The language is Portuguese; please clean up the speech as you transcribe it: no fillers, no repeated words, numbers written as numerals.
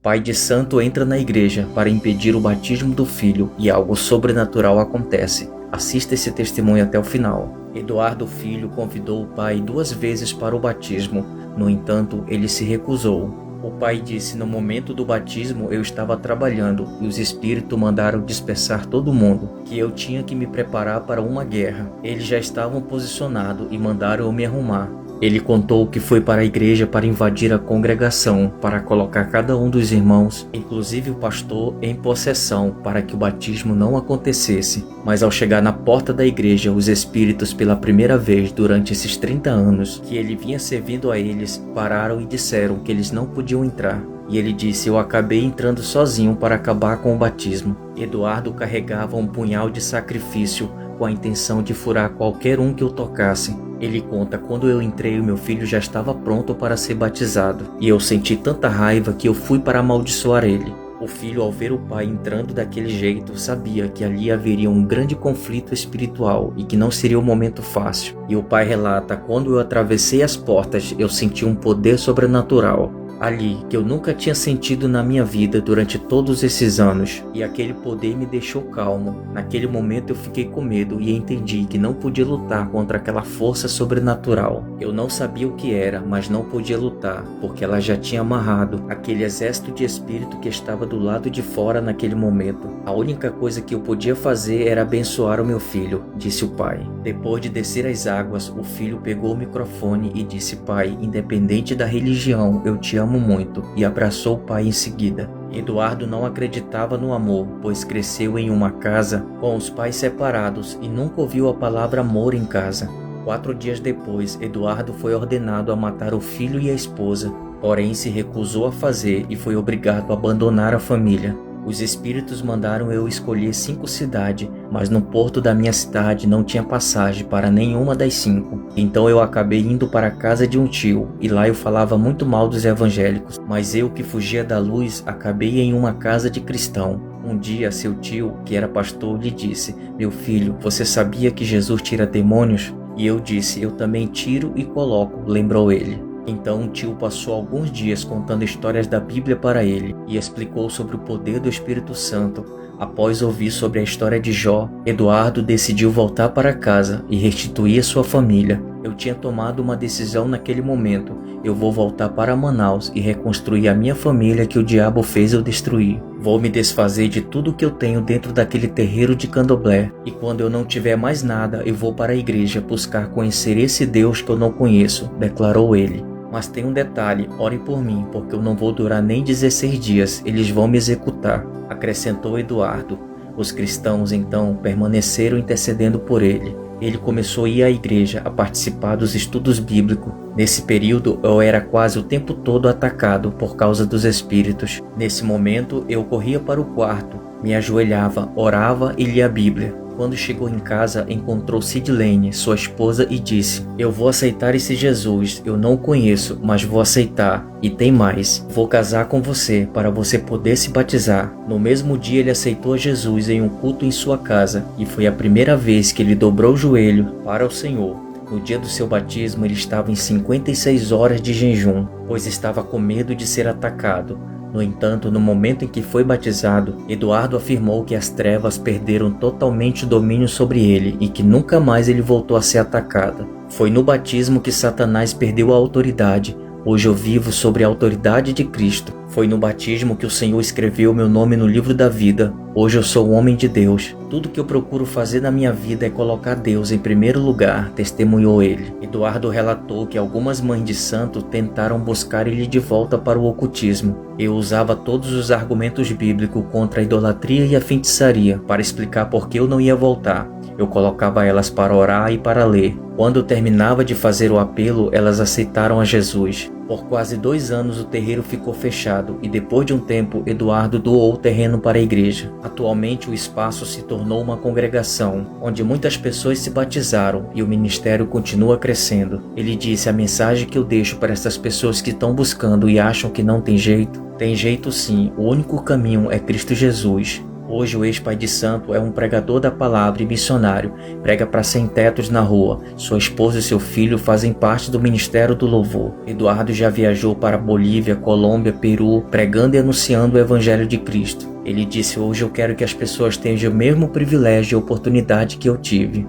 pai de santo entra na igreja para impedir o batismo do filho e algo sobrenatural acontece. Assista esse testemunho até o final. Eduardo Filho convidou o pai 2 vezes para o batismo, no entanto, ele se recusou. O pai disse: no momento do batismo eu estava trabalhando e os espíritos mandaram dispersar todo mundo, que eu tinha que me preparar para uma guerra. Eles já estavam posicionados e mandaram eu me arrumar. Ele contou que foi para a igreja para invadir a congregação, para colocar cada um dos irmãos, inclusive o pastor, em possessão, para que o batismo não acontecesse. Mas ao chegar na porta da igreja, os espíritos, pela primeira vez durante esses 30 anos que ele vinha servindo a eles, pararam e disseram que eles não podiam entrar. E ele disse: eu acabei entrando sozinho para acabar com o batismo. Eduardo carregava um punhal de sacrifício com a intenção de furar qualquer um que o tocasse. Ele conta: quando eu entrei, o meu filho já estava pronto para ser batizado, e eu senti tanta raiva que eu fui para amaldiçoar ele. O filho, ao ver o pai entrando daquele jeito, sabia que ali haveria um grande conflito espiritual e que não seria um momento fácil. E o pai relata: quando eu atravessei as portas, eu senti um poder sobrenatural ali que eu nunca tinha sentido na minha vida durante todos esses anos, e aquele poder me deixou calmo. Naquele momento eu fiquei com medo e entendi que não podia lutar contra aquela força sobrenatural. Eu não sabia o que era, mas não podia lutar, porque ela já tinha amarrado aquele exército de espírito que estava do lado de fora naquele momento. A única coisa que eu podia fazer era abençoar o meu filho, disse o pai. Depois de descer as águas, o filho pegou o microfone e disse: pai, independente da religião, eu te amo muito, e abraçou o pai em seguida. Eduardo não acreditava no amor, pois cresceu em uma casa com os pais separados e nunca ouviu a palavra amor em casa. 4 dias depois, Eduardo foi ordenado a matar o filho e a esposa, porém se recusou a fazer e foi obrigado a abandonar a família. Os espíritos mandaram eu escolher 5 cidades, mas no porto da minha cidade não tinha passagem para nenhuma das 5. Então eu acabei indo para a casa de um tio, e lá eu falava muito mal dos evangélicos, mas eu que fugia da luz, acabei em uma casa de cristão. Um dia seu tio, que era pastor, lhe disse: meu filho, você sabia que Jesus tira demônios? E eu disse: eu também tiro e coloco, lembrou ele. Então o tio passou alguns dias contando histórias da Bíblia para ele e explicou sobre o poder do Espírito Santo. Após ouvir sobre a história de Jó, Eduardo decidiu voltar para casa e restituir a sua família. Eu tinha tomado uma decisão naquele momento: eu vou voltar para Manaus e reconstruir a minha família que o diabo fez eu destruir. Vou me desfazer de tudo que eu tenho dentro daquele terreiro de candomblé, e quando eu não tiver mais nada, eu vou para a igreja buscar conhecer esse Deus que eu não conheço, declarou ele. Mas tem um detalhe: ore por mim, porque eu não vou durar nem 16 dias, eles vão me executar, acrescentou Eduardo. Os cristãos então permaneceram intercedendo por ele. Ele começou a ir à igreja, a participar dos estudos bíblicos. Nesse período eu era quase o tempo todo atacado por causa dos espíritos. Nesse momento eu corria para o quarto, me ajoelhava, orava e lia a Bíblia. Quando chegou em casa, encontrou Sidlene, sua esposa, e disse: eu vou aceitar esse Jesus, eu não o conheço, mas vou aceitar. E tem mais, vou casar com você, para você poder se batizar. No mesmo dia ele aceitou Jesus em um culto em sua casa, e foi a primeira vez que ele dobrou o joelho para o Senhor. No dia do seu batismo ele estava em 56 horas de jejum, pois estava com medo de ser atacado. No entanto, no momento em que foi batizado, Eduardo afirmou que as trevas perderam totalmente o domínio sobre ele e que nunca mais ele voltou a ser atacado. Foi no batismo que Satanás perdeu a autoridade. Hoje eu vivo sobre a autoridade de Cristo. Foi no batismo que o Senhor escreveu meu nome no livro da vida. Hoje eu sou um homem de Deus. Tudo que eu procuro fazer na minha vida é colocar Deus em primeiro lugar, testemunhou ele. Eduardo relatou que algumas mães de santo tentaram buscar ele de volta para o ocultismo. Eu usava todos os argumentos bíblicos contra a idolatria e a feitiçaria para explicar por que eu não ia voltar. Eu colocava elas para orar e para ler. Quando eu terminava de fazer o apelo, elas aceitaram a Jesus. Por quase 2 anos o terreiro ficou fechado e depois de um tempo Eduardo doou o terreno para a igreja. Atualmente o espaço se tornou uma congregação, onde muitas pessoas se batizaram e o ministério continua crescendo. Ele disse: a mensagem que eu deixo para essas pessoas que estão buscando e acham que não tem jeito? Tem jeito sim, o único caminho é Cristo Jesus. Hoje o ex-pai de santo é um pregador da palavra e missionário, prega para sem-tetos na rua. Sua esposa e seu filho fazem parte do Ministério do Louvor. Eduardo já viajou para Bolívia, Colômbia, Peru, pregando e anunciando o Evangelho de Cristo. Ele disse: hoje eu quero que as pessoas tenham o mesmo privilégio e oportunidade que eu tive.